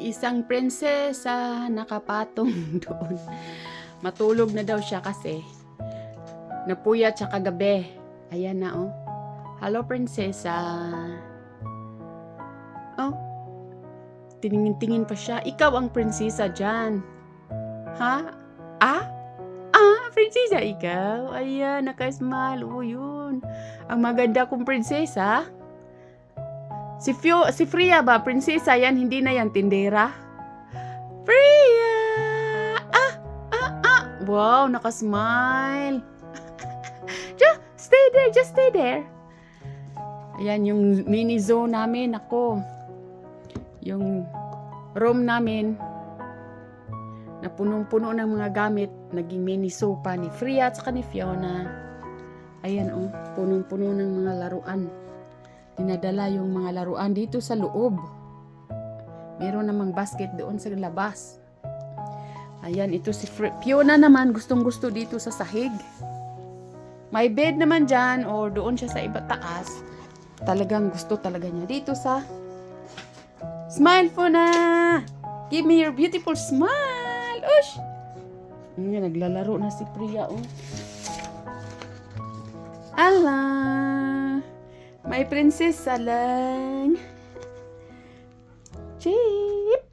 isang prinsesa nakapatong doon. Matulog na daw siya kasi napuyat siya kagabi. Ayan na oh. Hello, prinsesa. Oh, tingin-tingin pa siya. Ikaw ang prinsesa dyan. Ha? Ah? Prinsesa ikaw? Ayan, nakasmile. Oh, yun. Ang maganda kong prinsesa. Si Freya ba? Prinsesa yan, hindi na yan tindera. Freya! Wow, nakasmile. Just stay there. Ayan, yung mini zoo namin. Ako. Yung room namin na punong-puno ng mga gamit, naging mini zoo pa ni Freya at saka ni Fiona. Ayan oh, punong-puno ng mga laruan. Dinadala yung mga laruan dito sa loob. Meron namang basket doon sa labas. Ayan, ito si Fiona naman, gustong-gusto dito sa sahig. May bed naman dyan or doon siya sa iba taas. Talagang gusto talaga niya dito sa smile po na. Give me your beautiful smile. Ush! Ayan, naglalaro na si Priya oh. Ala! May prinsesa lang.